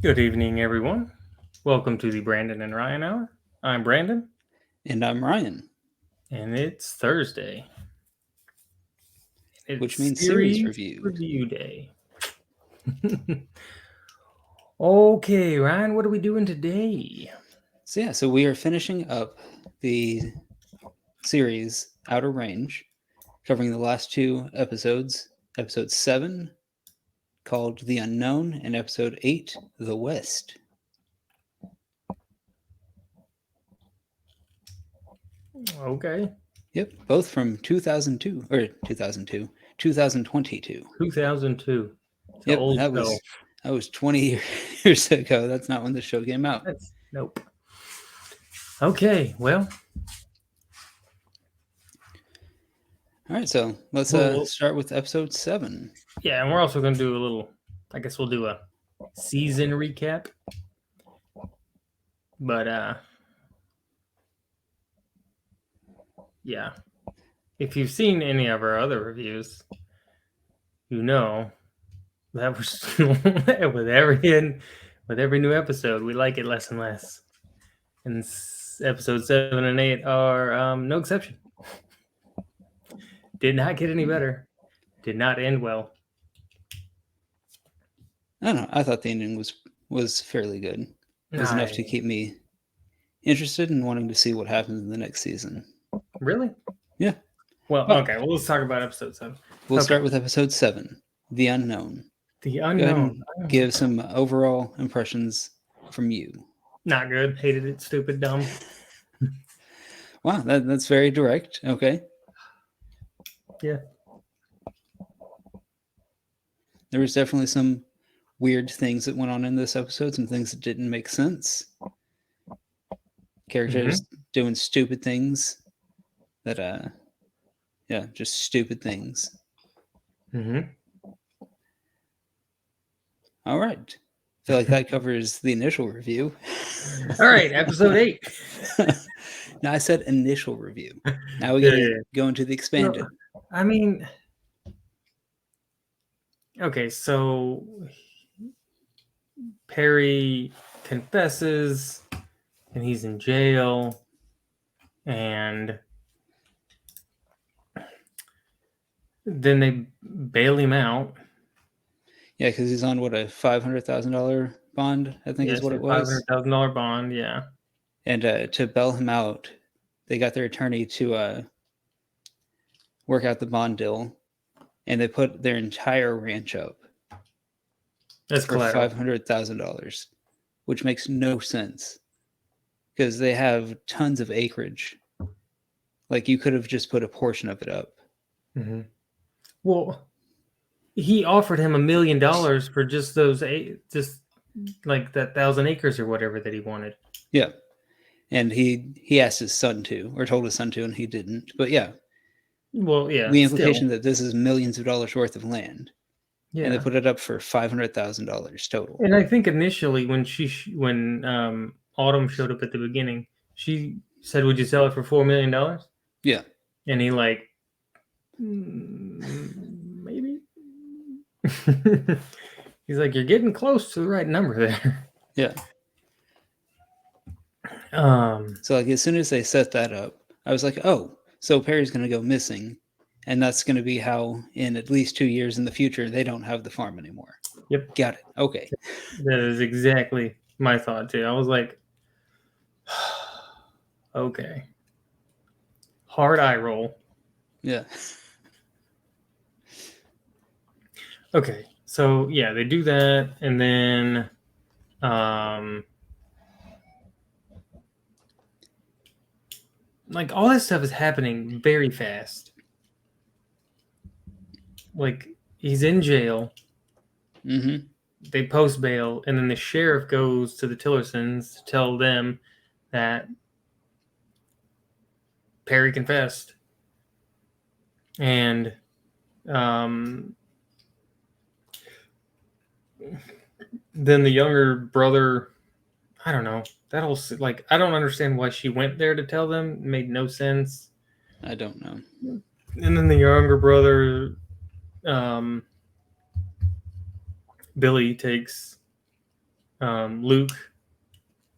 Good evening, everyone. Welcome to the Brandon and Ryan Hour. I'm Brandon, And I'm Ryan, and it's Thursday. which It's means series series review. review day. Okay, Ryan, what are we doing today? So we are finishing up the series Outer Range, covering the last two episodes. Episode 7, called The Unknown, and episode 8, The West. Okay, Yep, both from 2002, or 2002, 2022. 2002. It's an Yep, old that show. was 20 years ago. That's not when the show came out. That's nope. Okay, well, All right, so let's well, start with episode 7. yeah, and we're also going to do a little. I guess we'll do a season recap. But yeah, if you've seen any of our other reviews, you know that was with every new episode, we like it less and less. And episode 7 and 8 are no exception. Did not get any better. Did not end well. I don't know. I thought the ending was fairly good. It was enough to keep me interested in wanting to see what happens in the next season. Really? Yeah. Well, Oh, okay. Well, let's talk about episode 7. We'll Okay. start with episode 7, The Unknown. The Go ahead Unknown. and give some overall impressions from you. Not good. Hated it. Stupid. Dumb. Wow, that's very direct. Okay. Yeah. There was definitely some weird things that went on in this episode, some things that didn't make sense. Characters doing stupid things that just stupid things. Mm-hmm. All right. I feel like that covers the initial review. All right, episode 8. No, I said initial review. Now we gotta go into the expanded. No, I mean, okay, so Perry confesses and he's in jail, and then they bail him out. Yeah, because he's on what, a $500,000 bond, I think is what it was. $500,000 bond, yeah. And to bail him out, they got their attorney to work out the bond deal, and they put their entire ranch up. That's for $500,000, which makes no sense because they have tons of acreage. Like, you could have just put a portion of it up. Mm-hmm. Well, he offered him $1 million for just those, just like that 1,000 acres or whatever that he wanted. Yeah, and he asked his son to, or told his son to, and he didn't. But yeah, well, yeah, the implication that this is millions of dollars worth of land. Yeah, and they put it up for $500,000 total. And I think initially when Autumn showed up at the beginning, she said, "Would you sell it for $4 million?" Yeah, and he like, maybe. He's like, "You're getting close to the right number there." Yeah. So like, as soon as they set that up, I was like, oh, so Perry's going to go missing, and that's going to be how in at least 2 years in the future they don't have the farm anymore. Yep. Got it. Okay. That is exactly my thought too. I was like, okay. Hard eye roll. Yeah. Okay. So yeah, they do that, and then like all that stuff is happening very fast. Like, he's in jail. Mm-hmm. They post bail, and then the sheriff goes to the Tillersons to tell them that Perry confessed. And then the younger brother, I don't know. That whole, like, I don't understand why she went there to tell them. It made no sense. I don't know. And then the younger brother, Billy, takes Luke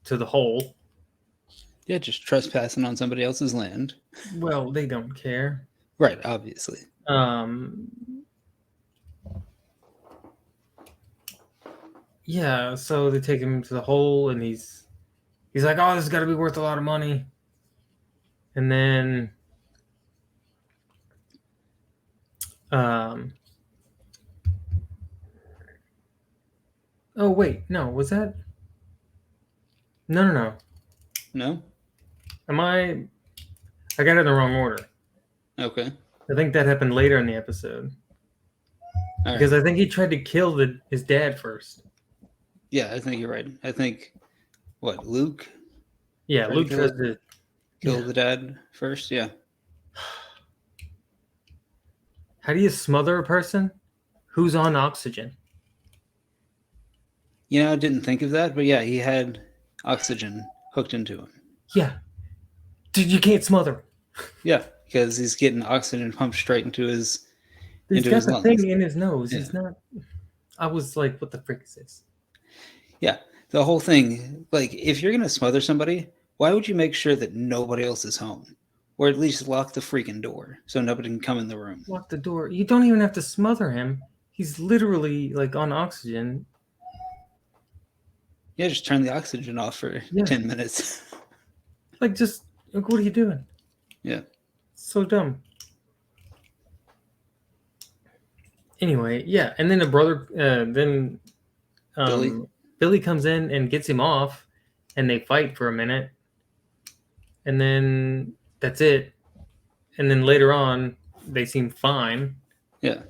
to the hole. Yeah, just trespassing on somebody else's land. Well, they don't care. Right, obviously. Yeah, so they take him to the hole, and he's like, "Oh, this has got to be worth a lot of money." And then, oh wait, no, was that? No. No? Am I? I got it in the wrong order. Okay. I think that happened later in the episode All because right. I think he tried to kill his dad first. Yeah, I think you're right. I think, what, Luke Yeah, tried to Luke tries to kill yeah. the dad first? Yeah. How do you smother a person who's on oxygen? I didn't think of that, but yeah, he had oxygen hooked into him. Yeah, dude, you can't smother him. Yeah, because he's getting oxygen pumped straight into his He's into got his the lungs. thing in his nose. Yeah. He's not. I was like, what the frick is this? Yeah, the whole thing. Like, if you're gonna smother somebody, why would you make sure that nobody else is home, or at least lock the freaking door so nobody can come in the room? Lock the door. You don't even have to smother him. He's literally like on oxygen. Yeah, just turn the oxygen off for Yeah. 10 minutes. Like, just like, what are you doing? Yeah. So dumb. Anyway, yeah, and then the brother, then Billy comes in and gets him off, and they fight for a minute, and then that's it. And then later on, they seem fine. Yeah.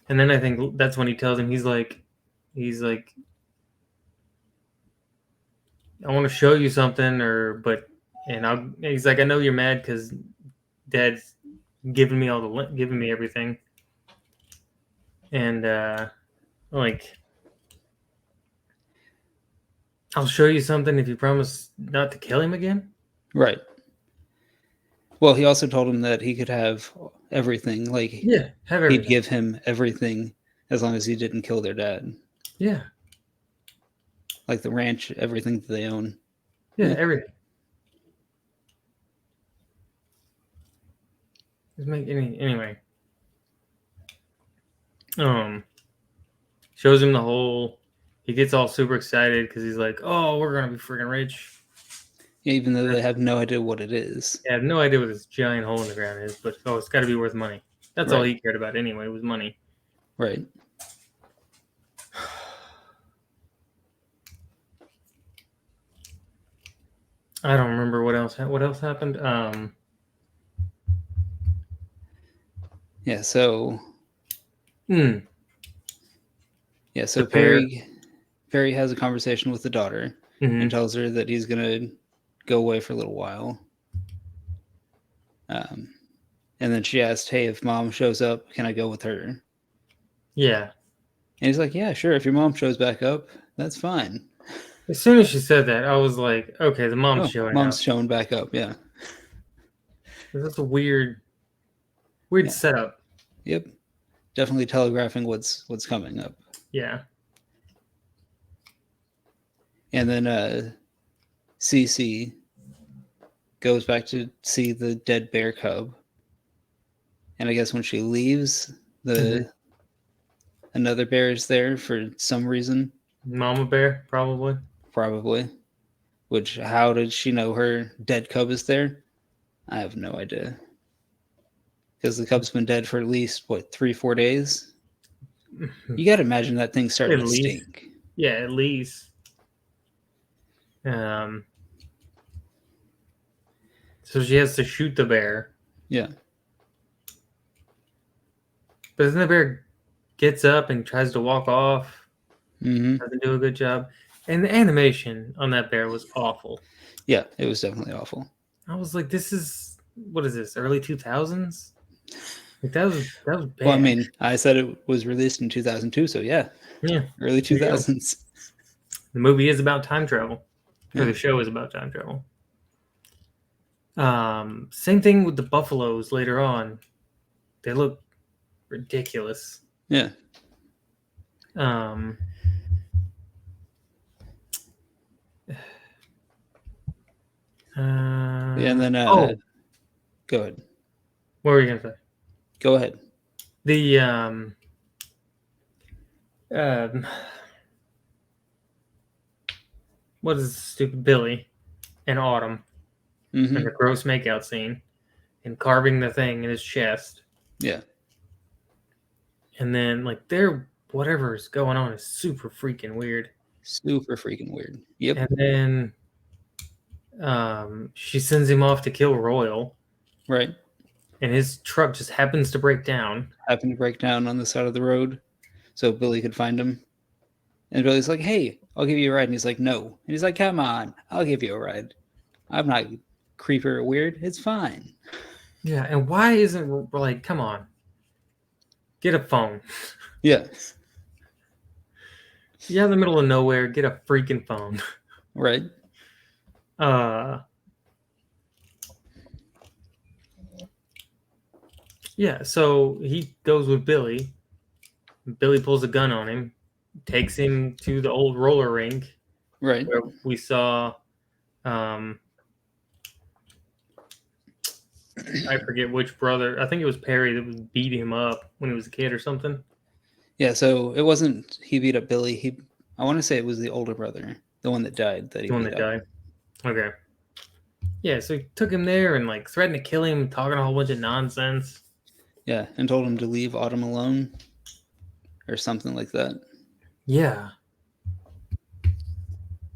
And then I think that's when he tells him, he's like, I want to show you something, he's like, I know you're mad because Dad's giving me everything, and like, I'll show you something if you promise not to kill him again. Right. Well, he also told him that he could have everything. Like, Yeah, have everything. he'd give him everything as long as he didn't kill their dad. Yeah. Like the ranch, everything that they own. Yeah, everything. Just make anyway. Shows him the hole. He gets all super excited because he's like, "Oh, we're gonna be freaking rich." Yeah, even though they have no idea what it is. I have no idea what this giant hole in the ground is, but it's got to be worth money. That's all Right. he cared about anyway, was money. Right. I don't remember what else happened. Yeah. So. Hmm. Yeah. So The bear. Perry has a conversation with the daughter Mhm. and tells her that he's gonna go away for a little while. And then she asked, "Hey, if Mom shows up, can I go with her?" Yeah. And he's like, "Yeah, sure. If your mom shows back up, that's fine." As soon as she said that, I was like, "Okay, the mom's showing Mom's up." showing back up. Yeah. That's a weird Yeah. setup. Yep. Definitely telegraphing what's coming up. Yeah. And then Cece goes back to see the dead bear cub. And I guess when she leaves, another bear is there for some reason. Mama bear, probably. Probably. Which, how did she know her dead cub is there? I have no idea. Because the cub's been dead for at least, 3-4 days? You got to imagine that thing's starting to stink. Yeah, at least. So she has to shoot the bear. Yeah. But then the bear gets up and tries to walk off. Mm-hmm. Doesn't do a good job. And the animation on that bear was awful. Yeah, it was definitely awful. I was like, what is this, early 2000s? Like, that was bad. Well, I mean, I said it was released in 2002, so yeah. Yeah. Early 2000s. The movie is about time travel. Or the show is about time travel. Same thing with the buffaloes later on. They look ridiculous. Yeah. And then go ahead. What were you gonna say? Go ahead. The what is stupid Billy and Autumn and the gross makeout scene and carving the thing in his chest. Yeah. And then like their whatever is going on is super freaking weird. Super freaking weird. Yep. And then she sends him off to kill Royal. Right. And his truck just happens to break down. Happened to break down on the side of the road so Billy could find him. And Billy's like, hey, I'll give you a ride. And he's like, no. And he's like, come on, I'll give you a ride. I'm not creepy or weird. It's fine. Yeah, and why isn't like, come on, get a phone. Yeah. You're in the middle of nowhere, get a freaking phone. Right. Yeah, so he goes with Billy. Billy pulls a gun on him, takes him to the old roller rink. Right. Where we saw I forget which brother. I think it was Perry that was beating him up when he was a kid or something. Yeah, so it wasn't he beat up Billy. I want to say it was the older brother, the one that died. The one that died. Okay. Yeah, so he took him there and like threatened to kill him, talking a whole bunch of nonsense. Yeah, and told him to leave Autumn alone, or something like that. Yeah.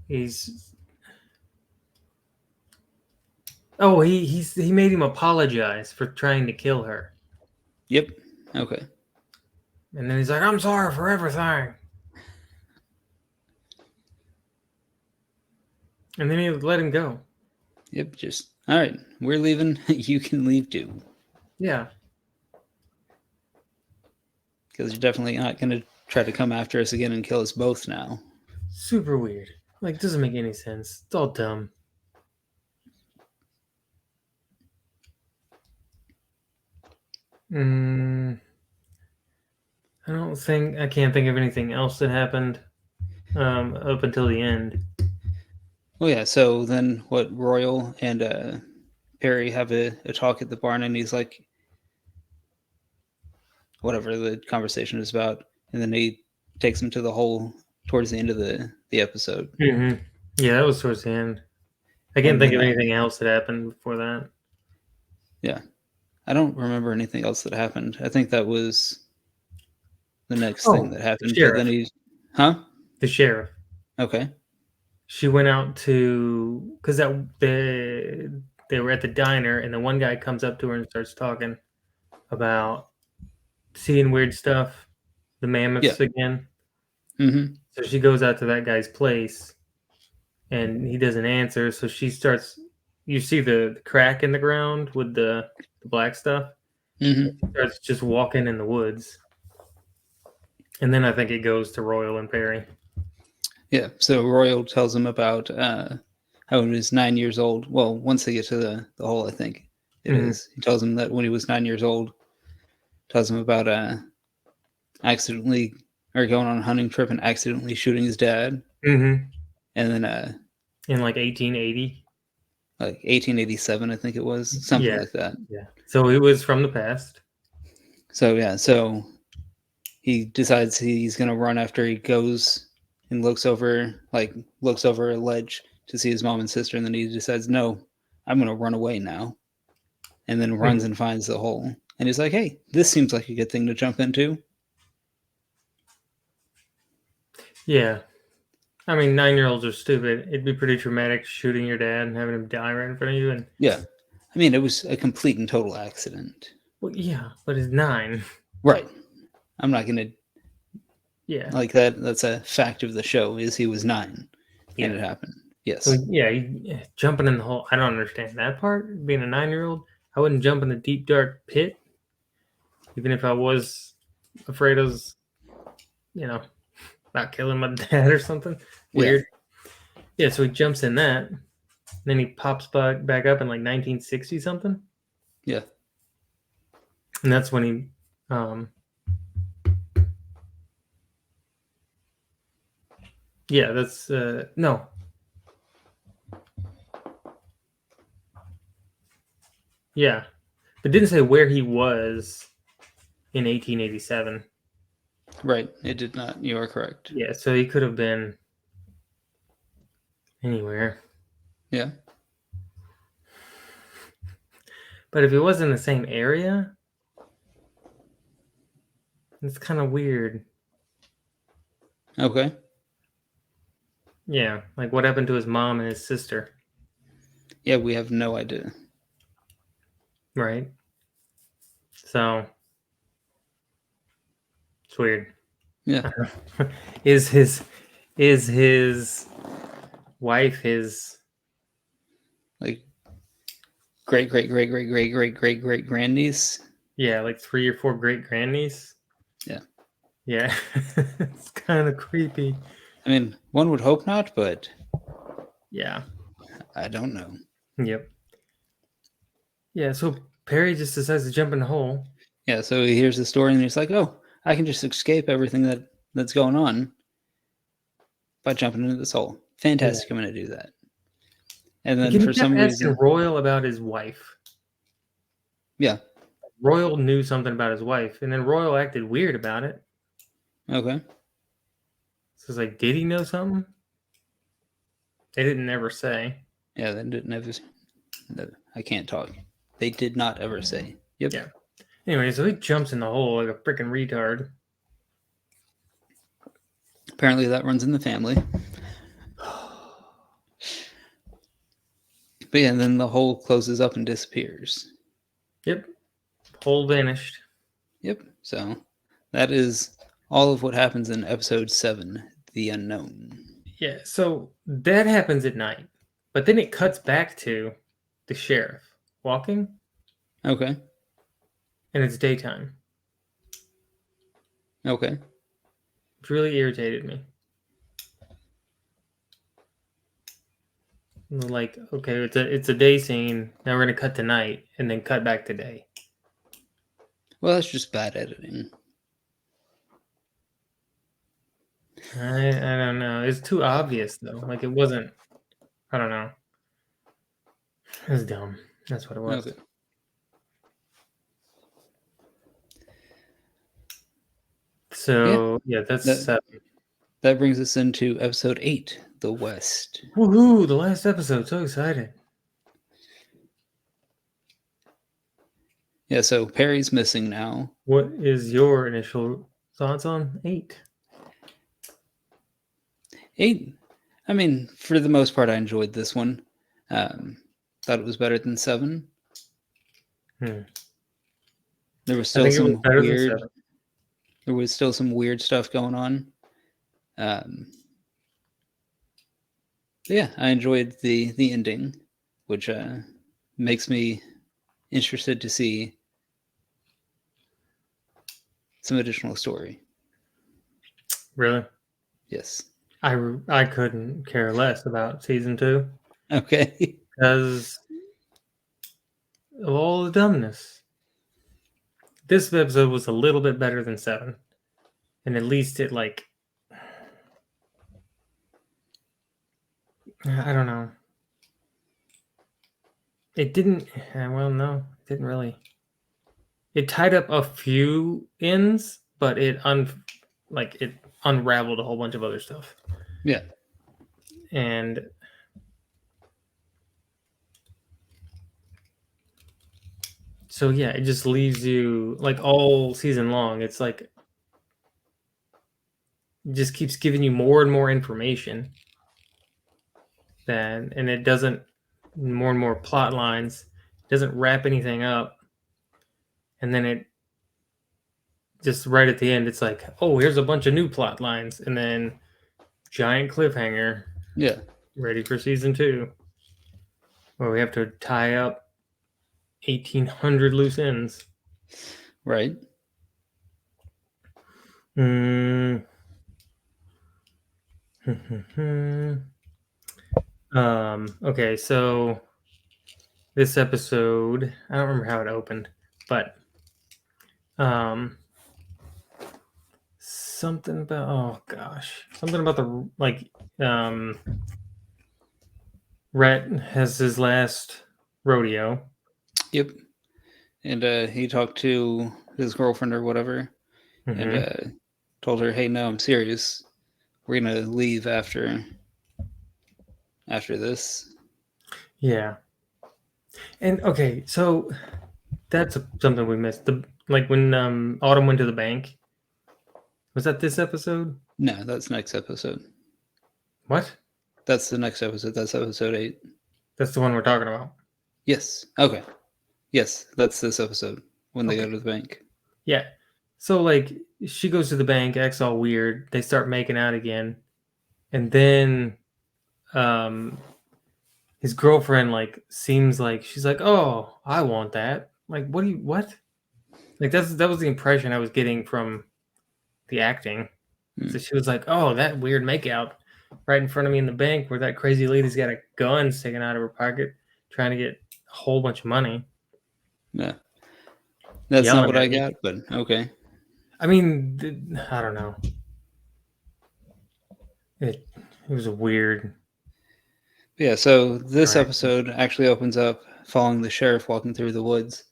He made him apologize for trying to kill her. Yep. Okay. And then he's like, I'm sorry for everything. And then he let him go. Yep, just, all right, we're leaving. You can leave too. Yeah. Because you're definitely not going to try to come after us again and kill us both now. Super weird. Like, doesn't make any sense. It's all dumb. I can't think of anything else that happened up until the end. Well, yeah, so then what, Royal and Perry have a talk at the barn, and he's like, whatever the conversation is about, and then he takes him to the hole towards the end of the episode. Mm-hmm. Yeah, that was towards the end. I can't think of anything else that happened before that. Yeah. I don't remember anything else that happened. I think that was the next thing that happened. The but then the sheriff. Okay. She went out to because they were at the diner, and the one guy comes up to her and starts talking about seeing weird stuff, the mammoths again. Mm-hmm. So she goes out to that guy's place, and he doesn't answer. So she starts. You see the crack in the ground with the black stuff. Mm-hmm. She starts just walking in the woods, and then I think it goes to Royal and Perry. Yeah. So Royal tells him about how he was 9 years old. Well, once they get to the hole, I think it is. He tells him that when he was 9 years old, tells him about accidentally or going on a hunting trip and accidentally shooting his dad. Mm-hmm. And then in like 1880, like 1887, I think it was, something like that. Yeah. So it was from the past. So yeah, so he decides he's gonna run after he goes and looks over a ledge to see his mom and sister, and then he decides, no, I'm gonna run away now, and then runs and finds the hole, and he's like, hey, this seems like a good thing to jump into. Yeah, I mean, 9-year-olds are stupid. It'd be pretty traumatic shooting your dad and having him die right in front of you. And yeah, I mean, it was a complete and total accident. Well, yeah, but he's 9. Right. I'm not gonna. Yeah. Like that. That's a fact of the show. Is he was 9, and it happened. Yes. So, jumping in the hole. I don't understand that part. Being a 9-year-old, I wouldn't jump in a deep dark pit, even if I was afraid I was, about killing my dad or something weird. Yeah. So he jumps in that, then he pops back up in like 1960 something. Yeah. And that's when he. Yeah, that's no. Yeah, but didn't say where he was in 1887. Right. It did not. You are correct. Yeah, so he could have been anywhere. Yeah. But if he was in the same area, it's kind of weird. Okay. Yeah, like what happened to his mom and his sister, Yeah, we have no idea. right? So it's weird. Yeah. Is his wife his Like great grandniece. yeah, like 3 or 4 great grandniece? Yeah. Yeah. It's kind of creepy. I mean, one would hope not, but Yeah. I don't know. Yep. Yeah, so Perry just decides to jump in the hole. Yeah, so he hears the story and he's like, "Oh, I can just escape everything that's going on by jumping into this hole. Fantastic, I'm going to do that." And then Again, for he kept some asking reason, Royal about his wife. yeah, Royal knew something about his wife, and then Royal acted weird about it. okay, So it's like, did he know something? They didn't ever say. yeah, they didn't ever. I can't talk. They did not ever say. Yep. Yeah. Anyway, so he jumps in the hole like a freaking retard. Apparently, that runs in the family. But yeah, and then the hole closes up and disappears. Yep. Hole vanished. Yep. So that is all of what happens in episode 7, The Unknown. Yeah, so that happens at night. But then it cuts back to the sheriff walking, Okay. and it's daytime. Okay. It really irritated me. Like, okay, it's a day scene. Now we're gonna cut to night, and then cut back to day. Well, that's just bad editing. I don't know. It's too obvious though. Like it wasn't. I don't know. It was dumb. That's what it was. Okay. So yeah, that's That- 7. That brings us into episode 8, The West. Woohoo! The last episode. So excited. Yeah, so Perry's missing now. What is your initial thoughts on 8? 8, I mean, for the most part, I enjoyed this one. Thought it was better than 7. Hmm. There was I still think it was some better than weird. 7. There was still some weird stuff going on. Yeah, I enjoyed the ending, which makes me interested to see some additional story. Really? Yes. I couldn't care less about season 2 Okay. because of all the dumbness. This episode was a little bit better than 7, and at least it like I don't know. It didn't. Well, no, it didn't really. It tied up a few ends, but it unraveled a whole bunch of other stuff. Yeah. And so yeah, it just leaves you like all season long. It's like it just keeps giving you more and more information. And it doesn't more and more plot lines. Doesn't wrap anything up. And then it just right at the end, it's like, oh, here's a bunch of new plot lines, and then giant cliffhanger. Yeah. Ready for season 2, where we have to tie up 1,800 loose ends. Right. Okay, so this episode, I don't remember how it opened, but something about Rhett has his last rodeo. Yep. and he talked to his girlfriend or whatever, and told her, "Hey, no, I'm serious. We're gonna leave after this." Yeah. And okay, so that's something we missed. Like when Autumn went to the bank. Was that this episode? No, that's next episode. What? That's the next episode. That's episode 8. That's the one we're talking about. Yes. Okay. Yes, that's this episode when they go to the bank. Yeah. So like she goes to the bank, acts all weird. They start making out again, and then his girlfriend like seems like she's like, "Oh, I want that." Like, what? Like that was the impression I was getting from the acting. So she was like, "Oh, that weird makeout right in front of me in the bank where that crazy lady's got a gun sticking out of her pocket trying to get a whole bunch of money." Yeah. That's not Yelling what at I me. got, but okay. I mean, I don't know. It was a weird. Yeah, so this Right. episode actually opens up following the sheriff walking through the woods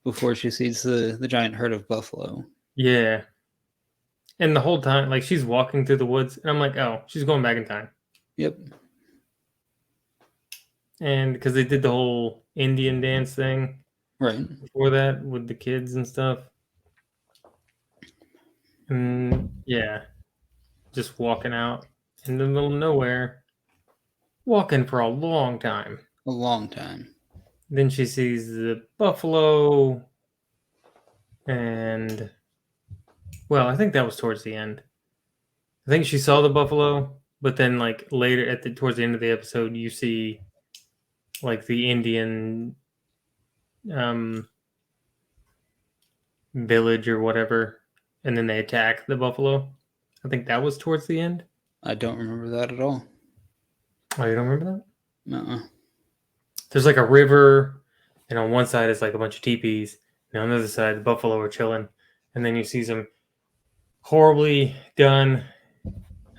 before she sees the giant herd of buffalo. Yeah. And the whole time, like she's walking through the woods, and I'm like, oh, she's going back in time. Yep. And because they did the whole Indian dance thing Right. before that with the kids and stuff. And yeah, just walking out in the middle of nowhere, walking for a long time. A long time. Then she sees the buffalo, and well, I think that was towards the end. I think she saw the buffalo, but then like later towards the end of the episode, you see like the Indian village or whatever, and then they attack the buffalo. I think that was towards the end. I don't remember that at all. Oh, you don't remember that? Uh-uh. There's like a river, and on one side is like a bunch of teepees, and on the other side the buffalo are chilling, and then you see some horribly done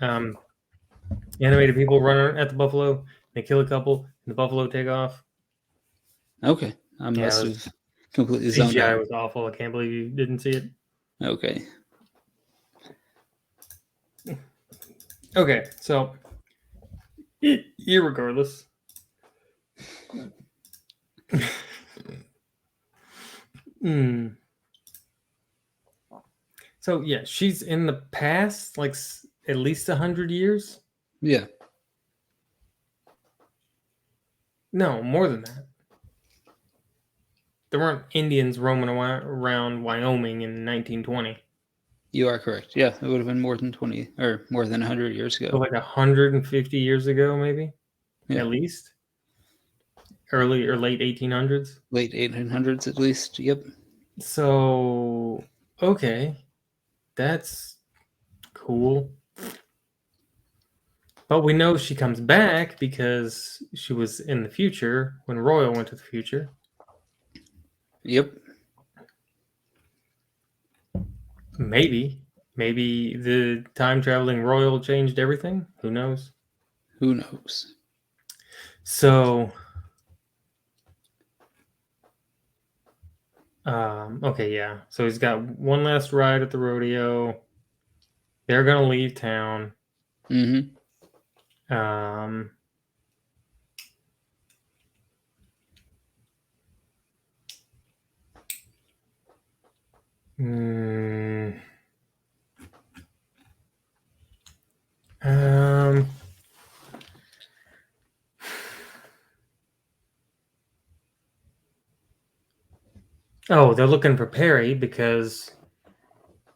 animated people run at the buffalo. They kill a couple, and the buffalo take off. Okay. I must have completely zoned CGI out. was awful. I can't believe you didn't see it. Okay. Okay, so irregardless. So yeah, she's in the past, like at least 100 years. Yeah. No, more than that. There weren't Indians roaming around Wyoming in 1920. You are correct. Yeah, it would have been more than 20 or more than 100 years ago. So like 150 years ago, maybe. Yeah. At least. Early or late 1800s. Late 1800s, at least. Yep. So okay, that's cool. But we know she comes back because she was in the future when Royal went to the future. Yep. Maybe the time traveling Royal changed everything. Who knows? Who knows? So, okay, yeah. So he's got one last ride at the rodeo. They're gonna leave town. Mm-hmm. Mm, oh, they're looking for Perry because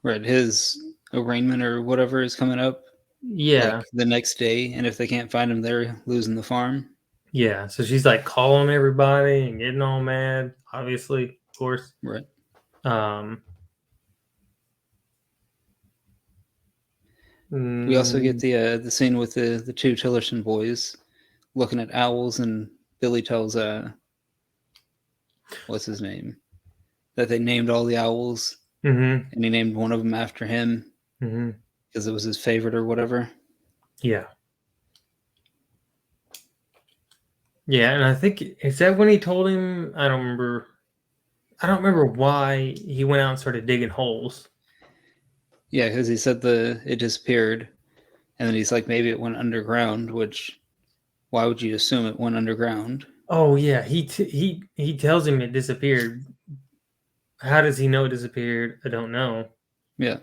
Right. His arraignment or whatever is coming up. yeah, Like the next day, and if they can't find him, they're losing the farm. yeah. So she's like calling everybody and getting all mad. Obviously, of course. Right. We also get the scene with the two Tillerson boys looking at owls, and Billy tells what's his name, that they named all the owls, and he named one of them after him because it was his favorite or whatever. Yeah. Yeah, and I think is that when he told him. I don't remember. I don't remember why he went out and started digging holes. Yeah, because he said it disappeared, and then he's like, maybe it went underground. Which, why would you assume it went underground? Oh yeah, he tells him it disappeared. How does he know it disappeared? I don't know. Yeah,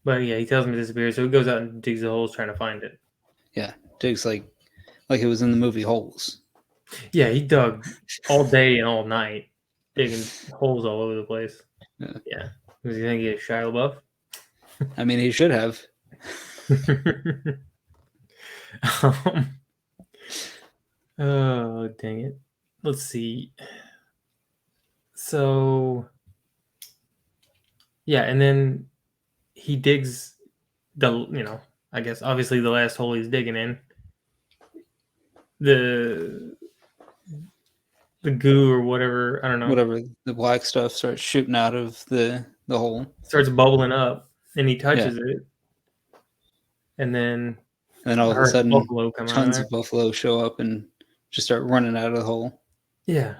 But yeah, he tells him it disappeared, so he goes out and digs the holes trying to find it. yeah, digs like it was in the movie Holes. Yeah, he dug all day and all night, digging holes all over the place. Yeah. Does he think he is Shia LaBeouf? I mean, he should have. Oh, dang it. Let's see. So, yeah, and then he digs I guess obviously the last hole he's digging in. The goo or whatever, I don't know. Whatever the black stuff starts shooting out of the hole. Starts bubbling up and he touches it. And then all of a sudden, buffalo come tons of buffalo show up and just start running out of the hole. Yeah.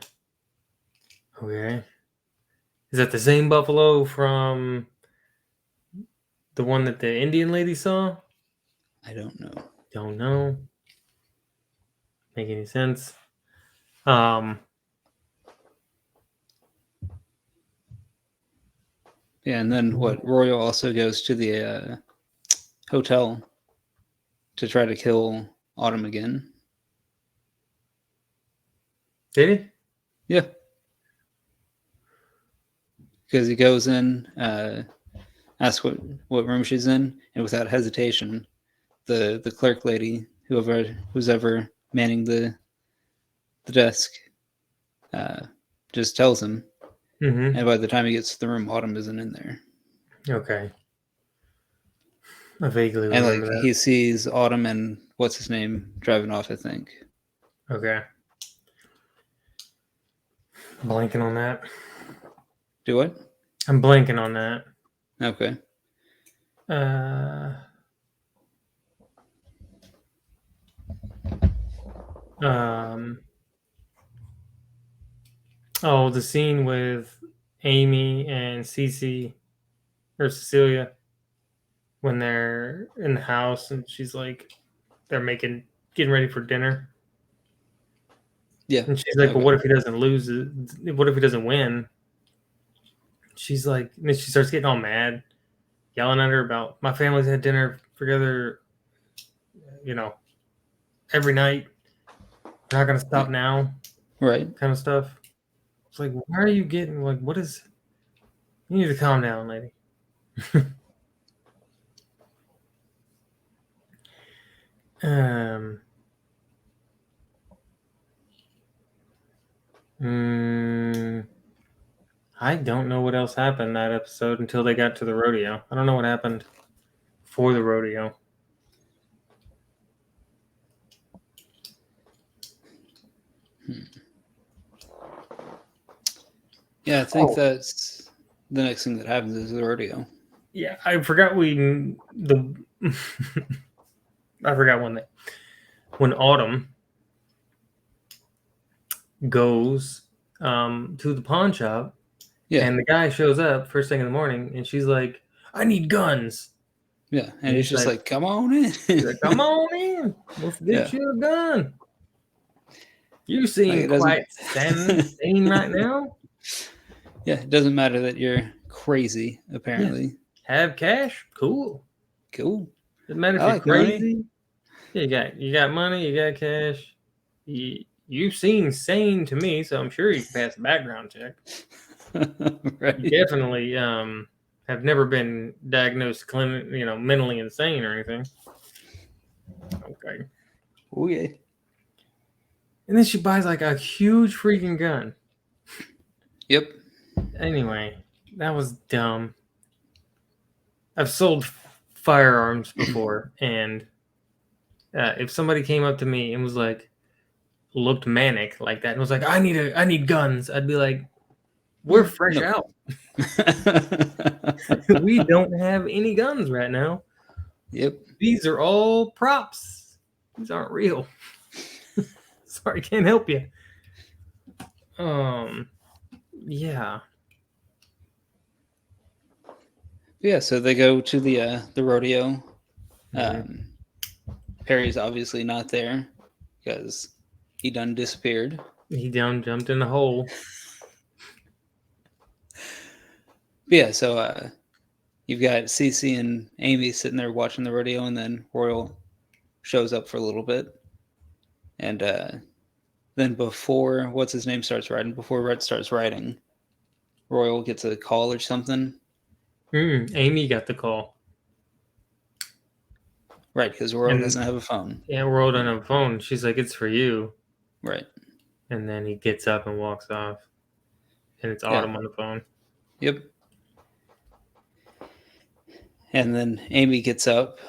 Okay. Is that the same buffalo from the one that the Indian lady saw? I don't know. Don't know. Make any sense? Yeah, and then what? Royal also goes to the hotel to try to kill Autumn again. Did he? Yeah. Because he goes in, asks what room she's in, and without hesitation, the clerk lady, who's ever manning the desk, just tells him. Mm-hmm. And by the time he gets to the room, Autumn isn't in there. Okay. I vaguely remember that. He sees Autumn and what's his name driving off, I think. Okay. Blanking on that. Do what? I'm blanking on that. Okay. Oh, the scene with Amy and Cece or Cecilia when they're in the house and she's like, they're getting ready for dinner. Yeah. And she's like, okay. Well, what if he doesn't lose? What if he doesn't win? She's like, and then she starts getting all mad, yelling at her about my family's had dinner together, every night. We're not going to stop now. Right. Kind of stuff. It's like, why are you getting, what is, you need to calm down, lady. I don't know what else happened that episode until they got to the rodeo. I don't know what happened for the rodeo. Yeah, I think that's the next thing that happens is the rodeo. Yeah, I forgot I forgot one thing. When Autumn goes to the pawn shop, and the guy shows up first thing in the morning, and she's like, "I need guns." Yeah, and he's just like, "Come on in." He's like, "Come on in. Let's get you a gun." You seem quite sane right now. Yeah, it doesn't matter that you're crazy, apparently. Yeah. Have cash? Cool. Cool. Doesn't matter if you're crazy. Yeah, you got money, you got cash. You seem sane to me, so I'm sure you can pass a background check. Right. You definitely have never been diagnosed mentally insane or anything. Okay. Okay. And then she buys like a huge freaking gun. Yep. Anyway, that was dumb. I've sold firearms before, and if somebody came up to me and was like, looked manic like that, and was like, I need guns, I'd be like, we're fresh out. We don't have any guns right now. Yep. These are all props. These aren't real. Sorry, can't help you. Yeah. Yeah, so they go to the rodeo. Mhm. Perry's obviously not there because he done disappeared. He down jumped in a hole. But yeah, so you've got Cece and Amy sitting there watching the rodeo, and then Royal shows up for a little bit. And then before what's his name starts riding, before Rhett starts riding, Royal gets a call or something. Amy got the call. Right, because Royal And doesn't have a phone. yeah, Royal on a phone. She's like, "It's for you." Right. And then he gets up and walks off. And it's Yeah. Autumn on the phone. Yep. And then Amy gets up.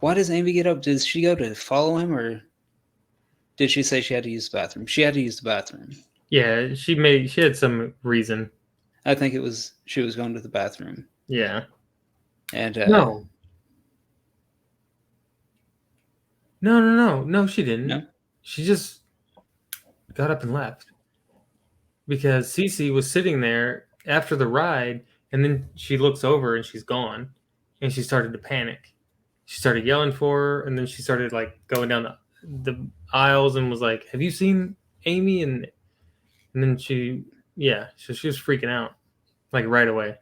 Why does Amy get up? Does she go to follow him, or did she say she had to use the bathroom? She had to use the bathroom. Yeah, she had some reason. I think it was she was going to the bathroom. Yeah. And No, she didn't. No? She just got up and left because Cece was sitting there after the ride, and then she looks over and she's gone, and she started to panic. She started yelling for her, and then she started like going down the aisles and was like, "Have you seen Amy?" And then so she was freaking out like right away.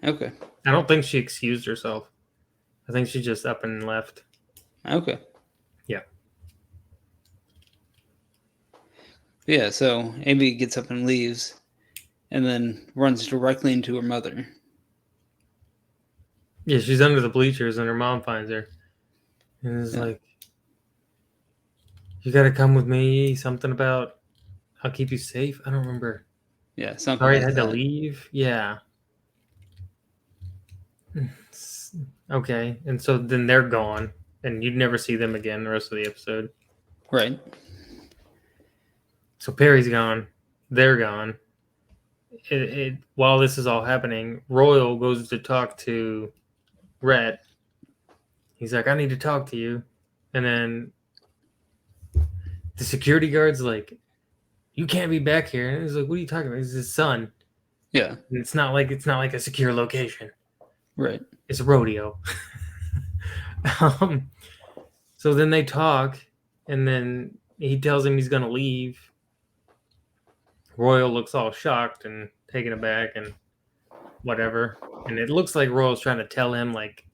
Okay. I don't think she excused herself. I think she just up and left. Okay. Yeah. Yeah, so Amy gets up and leaves and then runs directly into her mother. Yeah, she's under the bleachers and her mom finds her. And is like, "You gotta come with me." Something about I'll keep you safe. I don't remember. Yeah, something Sorry, like I had that. to leave. Yeah. Okay. And so then they're gone, and you'd never see them again the rest of the episode. Right. So Perry's gone. They're gone. While this is all happening, Royal goes to talk to Rhett. He's like, "I need to talk to you." And then the security guard's like, "You can't be back here." And he's like, "What are you talking about? It's his son." Yeah. And it's not like a secure location. Right. It's a rodeo. So then they talk, and then he tells him he's gonna leave. Royal looks all shocked and taken aback and whatever. And it looks like Royal's trying to tell him like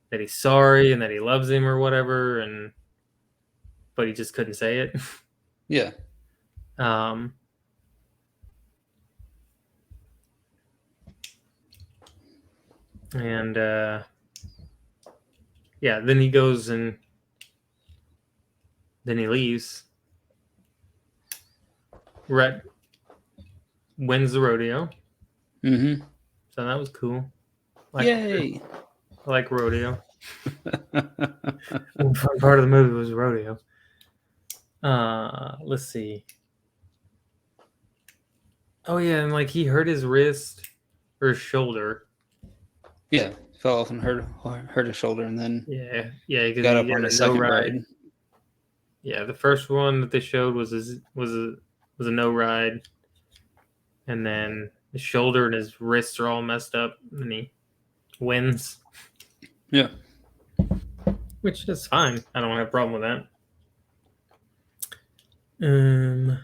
that he's sorry and that he loves him or whatever, but he just couldn't say it. Yeah. And yeah, then he goes and then he leaves. Rhett wins the rodeo. Mm-hmm. So that was cool. Yay! I like rodeo. The fun part of the movie was rodeo. Let's see. Oh yeah, and like he hurt his wrist or his shoulder. Yeah, fell off and hurt his shoulder, and then Yeah, got up on the second ride. Yeah, the first one that they showed was a no ride, and then his shoulder and his wrists are all messed up, and he wins. Yeah, which is fine. I don't have a problem with that.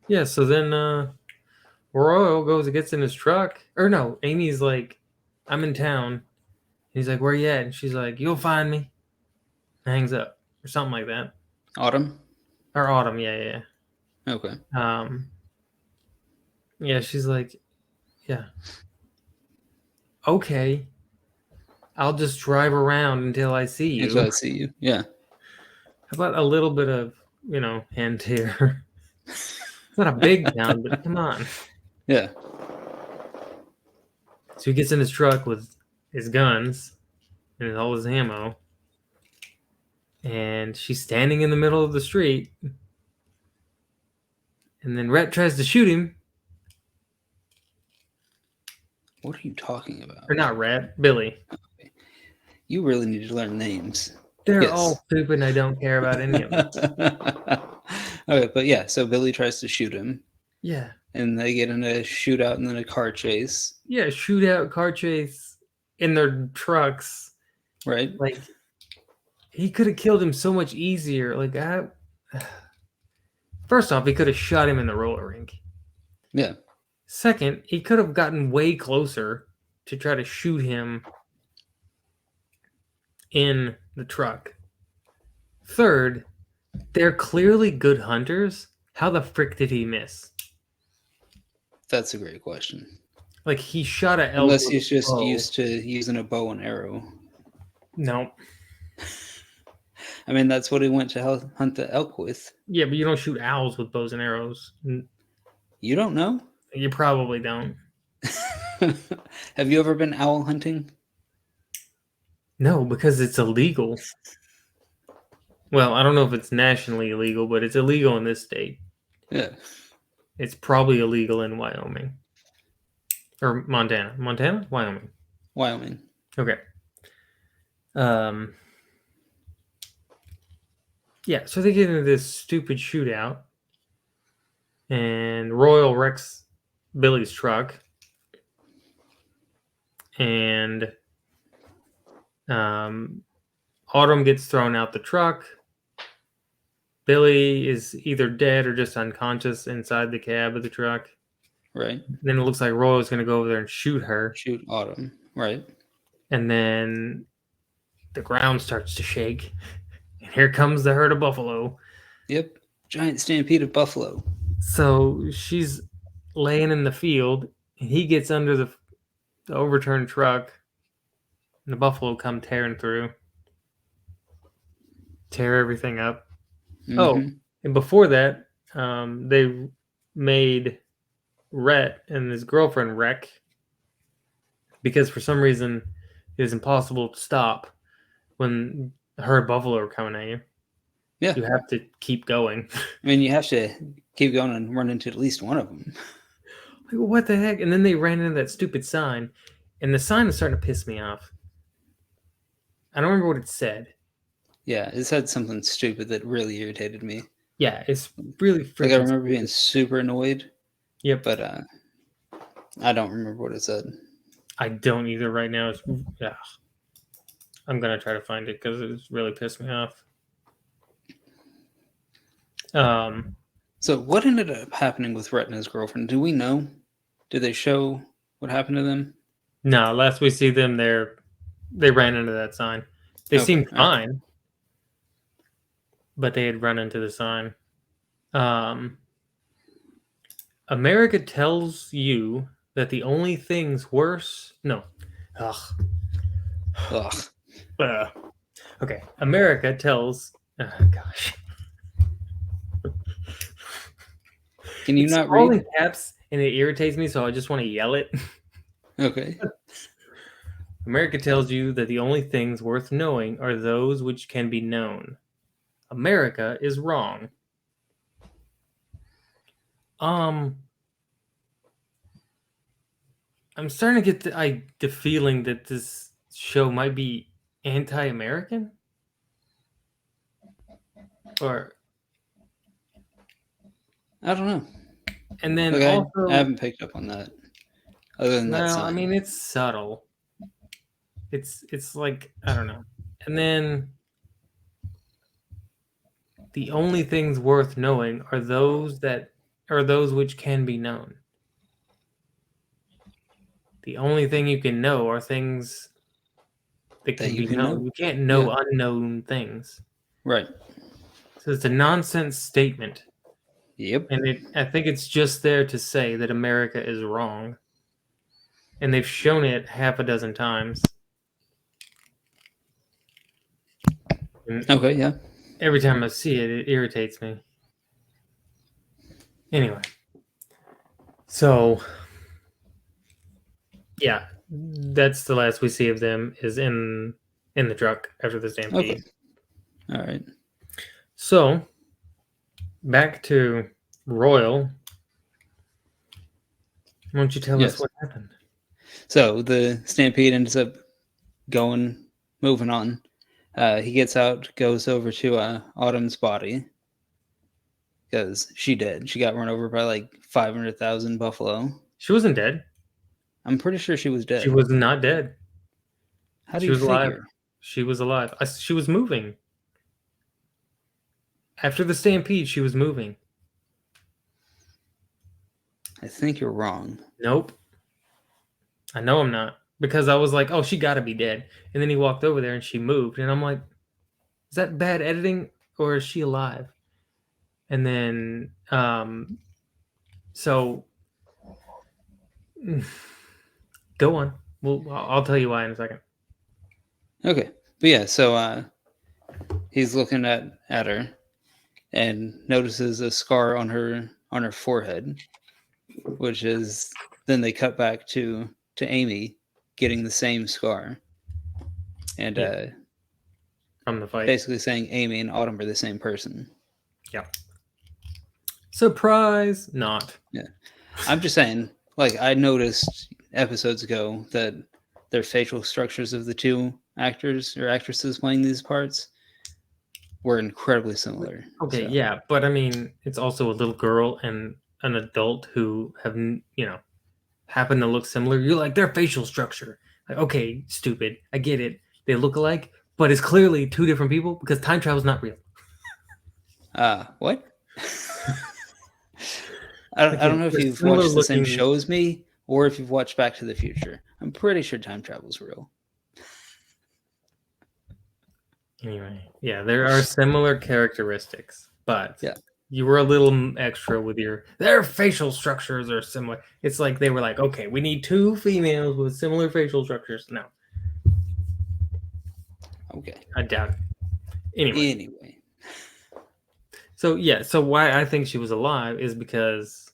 Yeah. So then Royal goes and gets in his truck, or no, Amy's like, "I'm in town." He's like, "Where you at?" And she's like, "You'll find me." And hangs up or something like that. Autumn. Or Autumn, yeah. Okay. Yeah, she's like, "Yeah, okay, I'll just drive around until I see you." Until I see you. Yeah. How about a little bit of, hand here? It's not a big town, but come on. Yeah. So he gets in his truck with his guns and all his ammo, and she's standing in the middle of the street, and then Rhett tries to shoot him. What are you talking about? Or not Rhett, Billy. Okay. You really need to learn names. They're all stupid, and I don't care about any of them. Okay, but yeah, so Billy tries to shoot him. Yeah. and they get in a shootout and then a car chase. Yeah, shootout, car chase in their trucks. Right. Like, he could have killed him so much easier. Like, first off, he could have shot him in the roller rink. Yeah. Second, he could have gotten way closer to try to shoot him in the truck. Third, they're clearly good hunters. How the frick did he miss? That's a great question. Like, he shot at elk. Unless he's just used to using a bow and arrow. No. I mean, that's what he went to hunt the elk with. Yeah, but you don't shoot owls with bows and arrows. You don't know? You probably don't. Have you ever been owl hunting? No, because it's illegal. Well, I don't know if it's nationally illegal, but it's illegal in this state. Yeah. It's probably illegal in Wyoming. Or Montana. Montana? Wyoming. Wyoming. Okay. Yeah, so they get into this stupid shootout. And Royal wrecks Billy's truck. And Autumn gets thrown out the truck. Billy is either dead or just unconscious inside the cab of the truck. Right. Then it looks like Royal's going to go over there and shoot her. Shoot Autumn. Right. And then the ground starts to shake. And here comes the herd of buffalo. Yep. Giant stampede of buffalo. So she's laying in the field. And he gets under the overturned truck. And the buffalo come tearing through. Tear everything up. Mm-hmm. Oh, and before that, they made Rhett and his girlfriend wreck because for some reason it is impossible to stop when the herd of buffalo are coming at you. Yeah. You have to keep going. I mean, you have to keep going and run into at least one of them. Like, what the heck? And then they ran into that stupid sign, and the sign is starting to piss me off. I don't remember what it said. Yeah, it said something stupid that really irritated me. Yeah, it's really freaking like I remember being super annoyed. Yep. But I don't remember what it said. I don't either right now. I'm going to try to find it because it's really pissed me off. So what ended up happening with Rhett and his girlfriend? Do we know? Did they show what happened to them? No, last we see them, they ran into that sign. They seemed fine. But they had run into the sign. America tells you that the only things worse... No. Ugh. Okay. America tells... Oh, gosh. Can you not read? All in caps, and it irritates me, so I just want to yell it. Okay. America tells you that the only things worth knowing are those which can be known. America is wrong. I'm starting to get the feeling that this show might be anti-American, or I don't know. And then also, I haven't picked up on that. Other than that, I mean, it's subtle. It's like, I don't know. And then the only things worth knowing are those which can be known. The only thing you can know are things that can be known. You can't know unknown things. Right. So it's a nonsense statement. Yep. And I think it's just there to say that America is wrong. And they've shown it half a dozen times. Okay, yeah. Every time I see it, it irritates me. Anyway. So, yeah, that's the last we see of them is in the truck after the stampede. Okay. All right. So, back to Royal. Why don't you tell us what happened? So, the stampede ends up moving on. He gets out, goes over to Autumn's body. because she did. She got run over by like 500,000 buffalo. She wasn't dead. I'm pretty sure she was dead. She was not dead. How do She you was alive. figure? She was alive. She was moving. After the stampede, she was moving. I think you're wrong. Nope. I know I'm not. Because I was like, oh, she got to be dead. And then he walked over there and she moved. And I'm like, is that bad editing or is she alive? And then, so go on. Well, I'll tell you why in a second. Okay. But yeah, so he's looking at her and notices a scar on her forehead, which is then they cut back to Amy getting the same scar. And From the fight. Basically saying Amy and Autumn are the same person. Yeah. Surprise, not. Yeah. I'm just saying, like, I noticed episodes ago that their facial structures of the two actors or actresses playing these parts were incredibly similar. Okay, so. yeah, but I mean, it's also a little girl and an adult who have, happen to look similar. You're like, their facial structure. Like, okay, stupid. I get it. They look alike, but it's clearly two different people because time travel is not real. What? I don't know if you've watched the same show as me or if you've watched Back to the Future. I'm pretty sure time travel is real. Anyway, yeah, there are similar characteristics, but yeah, you were a little extra with their facial structures are similar. It's like they were like, okay, we need two females with similar facial structures. No. Okay. I doubt it. Anyway. So yeah, so why I think she was alive is because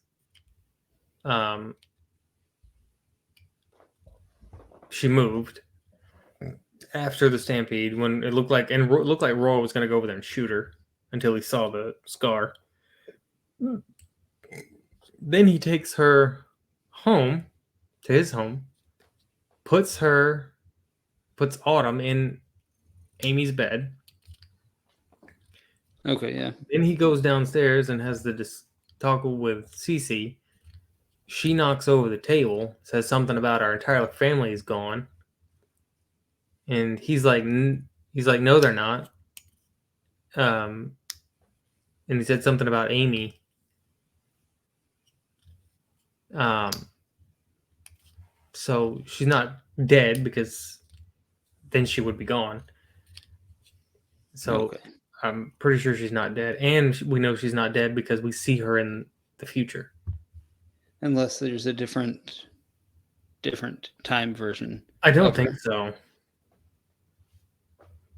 she moved after the stampede when it looked like Roy was going to go over there and shoot her until he saw the scar. Then he takes her home to his home, puts Autumn in Amy's bed. Okay, yeah. Then he goes downstairs and has the talk with Cece. She knocks over the table, says something about our entire family is gone. And he's like, no, they're not. And he said something about Amy. So she's not dead because then she would be gone. So okay. I'm pretty sure she's not dead. And we know she's not dead because we see her in the future. Unless there's a different time version. I don't think so.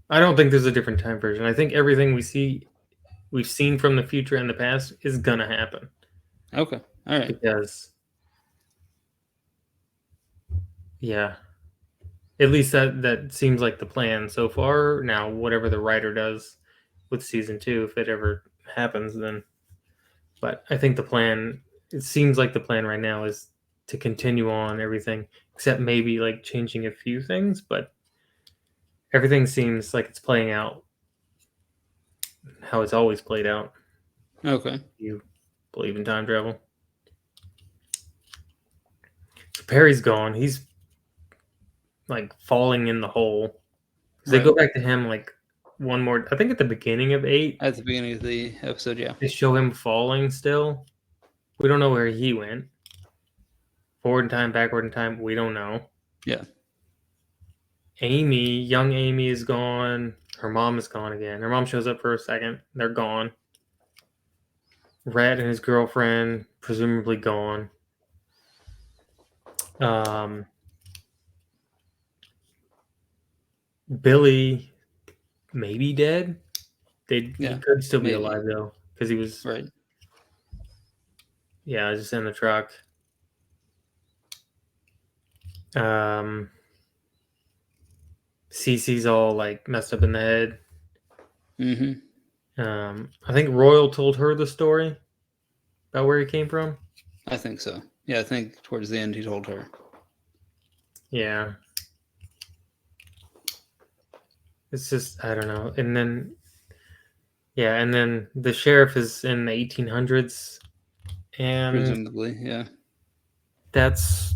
I don't think there's a different time version. I think everything we've seen from the future and the past is going to happen. Okay. All right. Because, yeah, at least that seems like the plan so far. Now, whatever the writer does with season 2, if it ever happens, then. But I think it seems like the plan right now is to continue on everything, except maybe like changing a few things, but everything seems like it's playing out how it's always played out. Okay. You believe in time travel? So Perry's gone. He's like falling in the hole. They go back to him like one more. I think at the beginning of 8. At the beginning of the episode, yeah. They show him falling still. We don't know where he went. Forward in time, backward in time. We don't know. Yeah. Young Amy is gone. Her mom is gone again. Her mom shows up for a second. They're gone. Red and his girlfriend, presumably gone. Billy, maybe dead. He could still be alive though, because he was right. Yeah, just in the truck. Cece's all like messed up in the head. Mm-hmm. I think Royal told her the story about where he came from. I think so. Yeah, I think towards the end he told her. Yeah. It's just, I don't know. And then, Yeah, and then the sheriff is in the 1800s, and Presumably, yeah. that's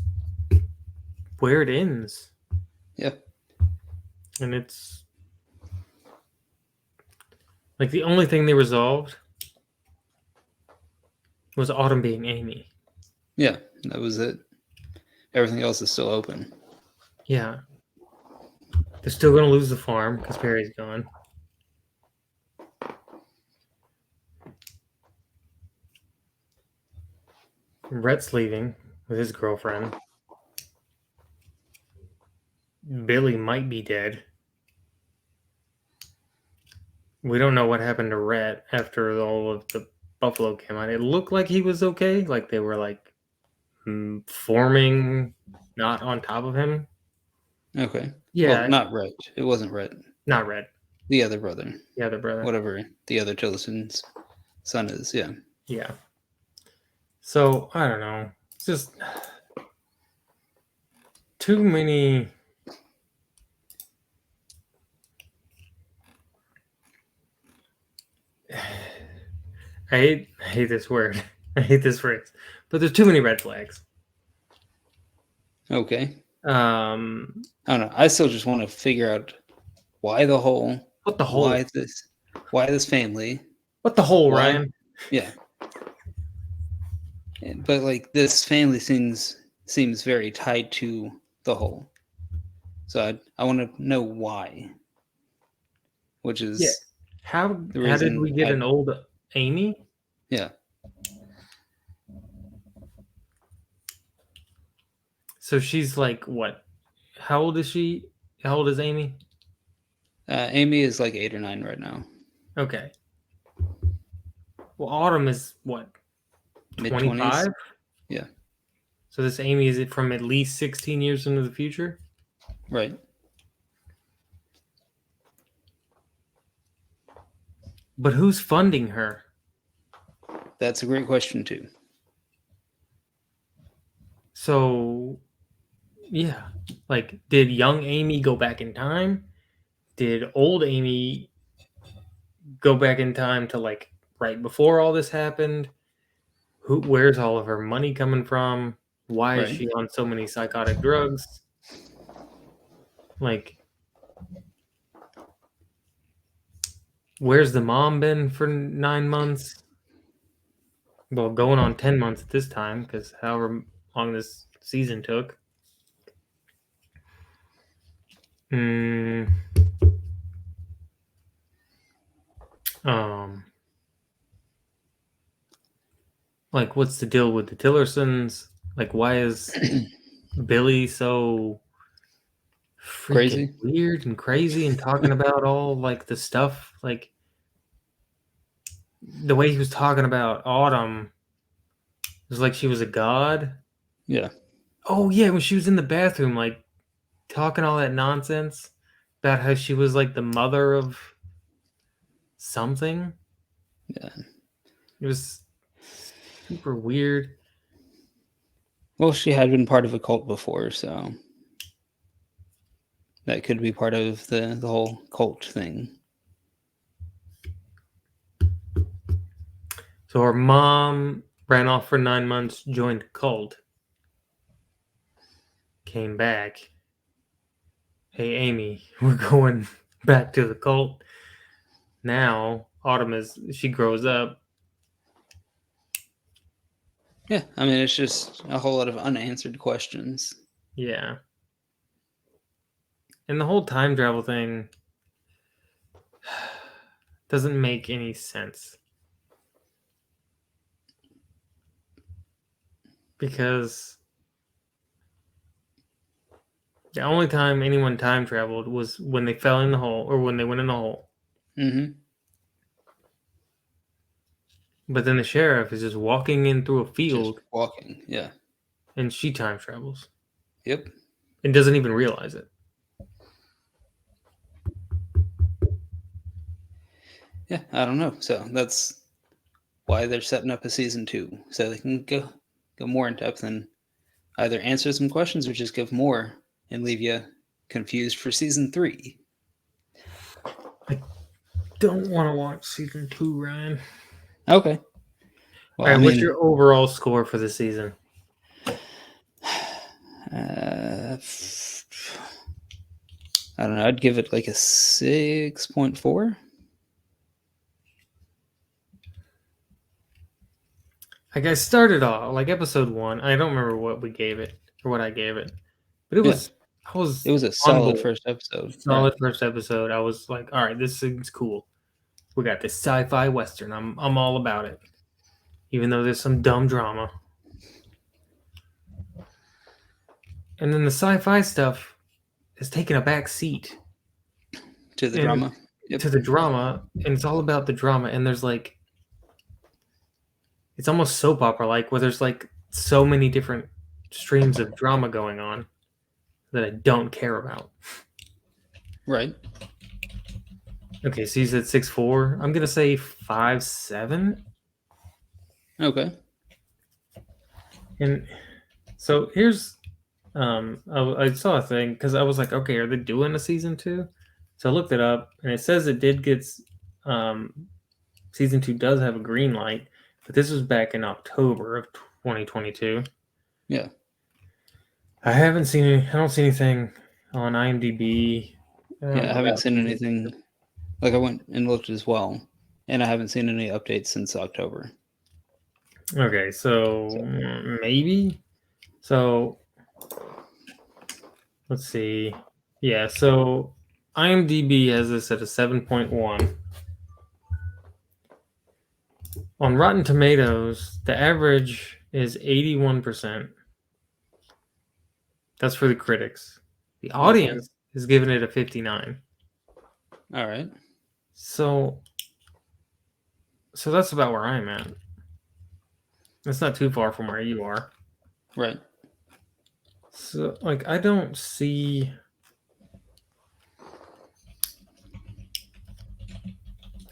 where it ends. Yeah. And it's like the only thing they resolved was Autumn being Amy. Yeah, that was it. Everything else is still open. Yeah. They're still going to lose the farm because Perry's gone. Rhett's leaving with his girlfriend. Billy might be dead. We don't know what happened to Rhett after all of the buffalo came out. It looked like he was okay. Like they were like forming, not on top of him. Okay. Yeah. Well, not Rhett. It wasn't Rhett. Not Rhett. The other brother. The other brother. Whatever the other Tillotson's son is. Yeah. Yeah. So, I don't know. It's just too many. I hate this word. I hate this phrase. But there's too many red flags. Okay. I don't know. I still just want to figure out why the whole. What the whole? Why this? Why this family? What the whole, Ryan? Yeah. But like this family seems very tied to the whole. So I want to know why. Which is How did we get an old Amy? Yeah. So she's like what? How old is she? How old is Amy? Amy is like 8 or 9 right now. Okay. Well, Autumn is what? Mid-20s? 25? Yeah. So this Amy is from at least 16 years into the future? Right. But who's funding her? That's a great question too. So, yeah. Like, did young Amy go back in time? Did old Amy go back in time to like right before all this happened? Where's all of her money coming from? Why is she on so many psychotic drugs? Like, where's the mom been for 9 months? Well, going on 10 months at this time, because however long this season took. Like, what's the deal with the Tillersons? Like, why is Billy so crazy, weird and crazy and talking about all like the stuff, like the way he was talking about Autumn? It was like she was a god. Yeah. Oh yeah, when she was in the bathroom, like talking all that nonsense about how she was like the mother of something. Yeah. It was super weird. Well, she had been part of a cult before, so that could be part of the whole cult thing. So her mom ran off for 9 months, joined a cult, came back. Hey, Amy, we're going back to the cult. Now, Autumn she grows up. Yeah, I mean, it's just a whole lot of unanswered questions. Yeah. And the whole time travel thing doesn't make any sense. Because the only time anyone time traveled was when they fell in the hole or when they went in the hole. Mm-hmm. But then the sheriff is just walking in through a field. Just walking, yeah. And she time travels. Yep. And doesn't even realize it. Yeah, I don't know. So that's why they're setting up a season 2. So they can go more in depth and either answer some questions or just give more and leave you confused for season 3. don't want to watch season 2, Ryan. Okay. Well, All right, what's your overall score for the season? I don't know. I'd give it like a 6.4. Like I started off like episode 1. I don't remember what we gave it or what I gave it, but it was It was a solid first episode. Solid first episode. I was like, all right, this thing's cool. We got this sci-fi western. I'm all about it, even though there's some dumb drama. And then the sci-fi stuff is taking a back seat to the drama. To the drama, and it's all about the drama. And there's like, it's almost soap opera like, where there's like so many different streams of drama going on that I don't care about. Right. Okay, so you said 6.4. I'm gonna say 5.7. Okay. And so here's, I saw a thing because I was like, okay, are they doing a season 2? So I looked it up, and it says it did get, season 2 does have a green light, but this was back in October of 2022. Yeah. I don't see anything on IMDb. I haven't seen anything. Like I went and looked as well, and I haven't seen any updates since October. Okay, so maybe. So let's see. Yeah, so IMDb has this at a 7.1. On Rotten Tomatoes, the average is 81%. That's for the critics. The audience is giving it a 59. All right. So that's about where I'm at. It's not too far from where you are. Right. So, like, I don't see...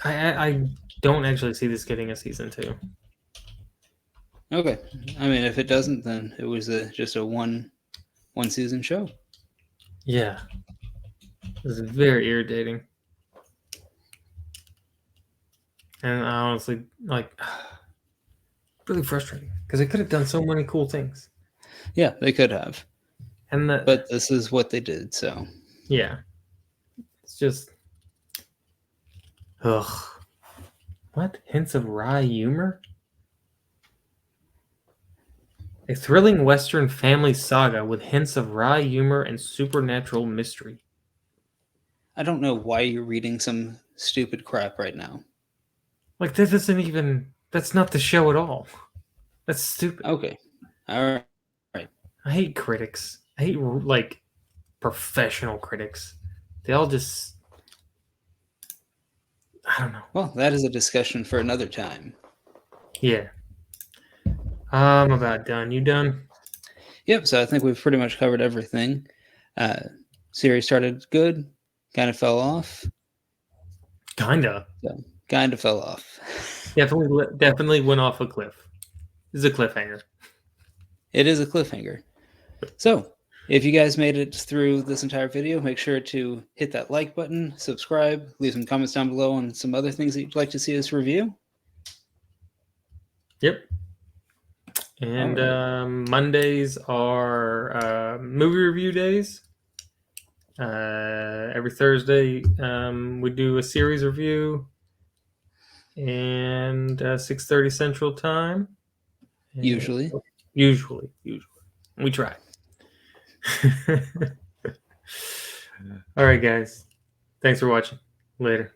I don't actually see this getting a season 2. Okay. I mean, if it doesn't, then it was just a one season show. Yeah. This is very irritating. And I honestly, like, really frustrating. Because they could have done so many cool things. Yeah, they could have. But this is what they did, so. Yeah. It's just... Ugh. What? Hints of wry humor? A thrilling Western family saga with hints of wry humor and supernatural mystery. I don't know why you're reading some stupid crap right now. Like, that doesn't even... That's not the show at all. That's stupid. Okay. All right. I hate critics. I hate, like, professional critics. They all just... I don't know. Well, that is a discussion for another time. Yeah. I'm about done. You done? Yep, so I think we've pretty much covered everything. Series started good, kind of fell off. Kinda. So, kind of fell off. Definitely went off a cliff. This is a cliffhanger. It is a cliffhanger. So, if you guys made it through this entire video, make sure to hit that like button, subscribe, leave some comments down below on some other things that you'd like to see us review. Yep. And Mondays are movie review days. Every Thursday we do a series review, and 6:30 Central Time. And Usually we try. All right, guys. Thanks for watching. Later.